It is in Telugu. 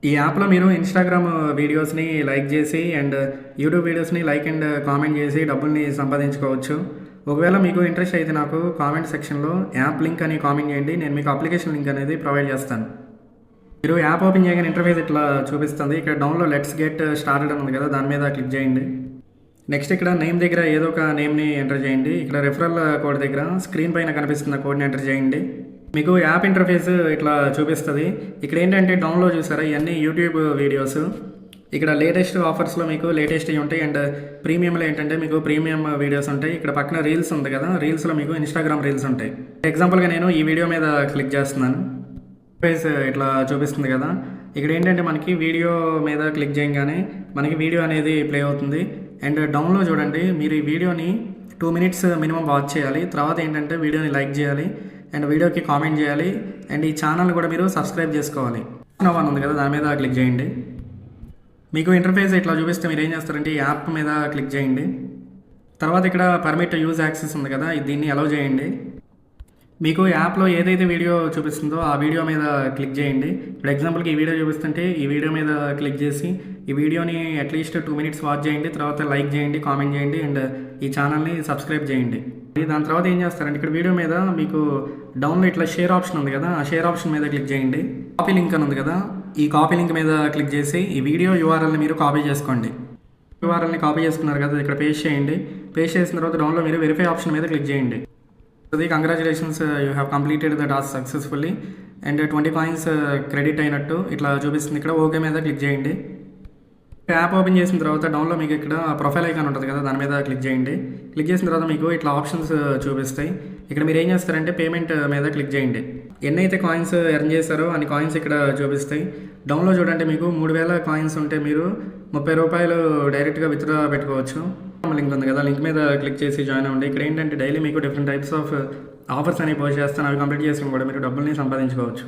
ఈ యాప్‌లో మీరు ఇన్‌స్టాగ్రామ్ వీడియోస్‌ని లైక్ జేసి అండ్ యూట్యూబ్ వీడియోస్‌ని లైక్ అండ్ కామెంట్ జేసి డబ్బుల్ని సంపాదించుకోవచ్చు. ఒకవేళ మీకు ఇంట్రెస్ట్ అయితే నాకు కామెంట్ సెక్షన్‌లో యాప్ లింక్ అని కామెంట్ చేయండి. నేను మీకు అప్లికేషన్ లింక్ అనేది ప్రొవైడ్ చేస్తాను. మీరు యాప్ ఓపెన్ చేయగానే ఇంటర్ఫేస్ ఇట్లా చూపిస్తుంది. ఇక్కడ డౌన్‌లో లెట్స్ గెట్ స్టార్టెడ్ అని ఉంది కదా! దాని మీద క్లిక్ చేయండి. నెక్స్ట్ ఇక్కడ నేమ్ దగ్గర ఏదో ఒక నేమ్‌ని ఎంటర్ చేయండి. ఇక్కడ రిఫరల్ కోడ్ దగ్గర స్క్రీన్ పైన కనిపిస్తున్న కోడ్‌ని ఎంటర్ చేయండి. మీకు యాప్ ఇంటర్ఫేస్ ఇట్లా చూపిస్తది. ఇక్కడ ఏంటంటే డౌన్‌లో చూసారా ఇయన్నీ యూట్యూబ్ వీడియోస్. ఇక్కడ లేటెస్ట్ ఆఫర్స్‌లో మీకు లేటెస్ట్‌వి ఉంటాయి అండ్ ప్రీమియంలో ఏంటంటే మీకు ప్రీమియం వీడియోస్ ఉంటాయి. ఇక్కడ పక్కన రీల్స్ ఉంది కదా! రీల్స్‌లో మీకు ఇన్‌స్టాగ్రామ్ రీల్స్ ఉంటాయి. ఎగ్జాంపుల్‌గా నేను ఈ వీడియో మీద క్లిక్ చేస్తున్నాను. ఇంటర్ఫేస్ ఇట్లా చూపిస్తుంది కదా! ఇక్కడ ఏంటంటే మనకి వీడియో మీద క్లిక్ చేయంగానే మనకి వీడియో అనేది ప్లే అవుతుంది. అండ్ డౌన్‌లో చూడండి మీరు ఈ వీడియోని 2 మినిట్స్ మినిమమ్ వాచ్ చేయాలి. తర్వాత ఏంటంటే వీడియోని లైక్ చేయాలి అండ్ వీడియోకి కామెంట్ చేయాలి అండ్ ఈ ఛానల్ కూడా మీరు సబ్స్క్రైబ్ చేసుకోవాలి. నౌ అని ఉంది కదా! దాని మీద క్లిక్ చేయండి. మీకు ఇంటర్ఫేస్ ఇట్లా చూపిస్తే మీరు ఏం చేస్తారంటే ఈ యాప్ మీద క్లిక్ చేయండి. తర్వాత ఇక్కడ పర్మిట్ యూజ్ యాక్సెస్ ఉంది కదా! దీన్ని అలౌ చేయండి. మీకు యాప్‌లో ఏదైతే వీడియో చూపిస్తుందో ఆ వీడియో మీద క్లిక్ చేయండి. ఇప్పుడు ఎగ్జాంపుల్‌కి ఈ వీడియో చూపిస్తుంటే ఈ వీడియో మీద క్లిక్ చేసి ఈ వీడియోని అట్లీస్ట్ 2 మినిట్స్ వాచ్ చేయండి. తర్వాత లైక్ చేయండి, కామెంట్ చేయండి అండ్ ఈ ఛానల్‌ని సబ్స్క్రైబ్ చేయండి. దాని తర్వాత ఏం చేస్తారంటే ఇక్కడ వీడియో మీద మీకు డౌన్‌లో ఇట్లా షేర్ ఆప్షన్ ఉంది కదా! ఆ షేర్ ఆప్షన్ మీద క్లిక్ చేయండి. కాపీ లింక్ అని ఉంది కదా! ఈ కాపీ లింక్ మీద క్లిక్ చేసి ఈ వీడియో యూఆర్ఎల్‌ని మీరు కాపీ చేసుకోండి. యూఆర్ఎల్‌ని కాపీ చేసుకున్నారు కదా! ఇక్కడ పేస్ట్ చేయండి. పేస్ట్ చేసిన తర్వాత డౌన్‌లో మీరు వెరిఫై ఆప్షన్ మీద క్లిక్ చేయండి. Congratulations you have completed the task successfully and 20 coins credit అయినట్టు ఇట్లా చూపిస్తుంది. ఇక్కడ ఓకే మీద క్లిక్ చేయండి. యాప్ ఓపెన్ చేసిన తర్వాత డౌన్లో మీకు ఇక్కడ ప్రొఫైల్ ఐకాన్ ఉంటుంది కదా! దాని మీద క్లిక్ చేయండి. క్లిక్ చేసిన తర్వాత మీకు ఇట్లా ఆప్షన్స్ చూపిస్తాయి. ఇక్కడ మీరు ఏం చేస్తారంటే పేమెంట్ మీద క్లిక్ చేయండి. ఎన్నైతే కాయిన్స్ ఎర్న్ చేశారో అన్ని కాయిన్స్ ఇక్కడ చూపిస్తాయి. డౌన్లో చూడండి మీకు 3000 కాయిన్స్ ఉంటే మీరు ₹30 డైరెక్ట్గా విత్డ్రా పెట్టుకోవచ్చు. లింక్ ఉంది కదా! లింక్ మీద క్లిక్ చేసి జాయిన్ అవ్వండి. ఇక్కడ ఏంటంటే డైలీ మీకు డిఫరెంట్ టైప్స్ ఆఫ్ ఆఫర్స్ అనేవి పోస్ట్ చేస్తాను. అవి కంప్లీట్ చేసుకుని కూడా మీరు డబ్బుల్ని సంపాదించుకోవచ్చు.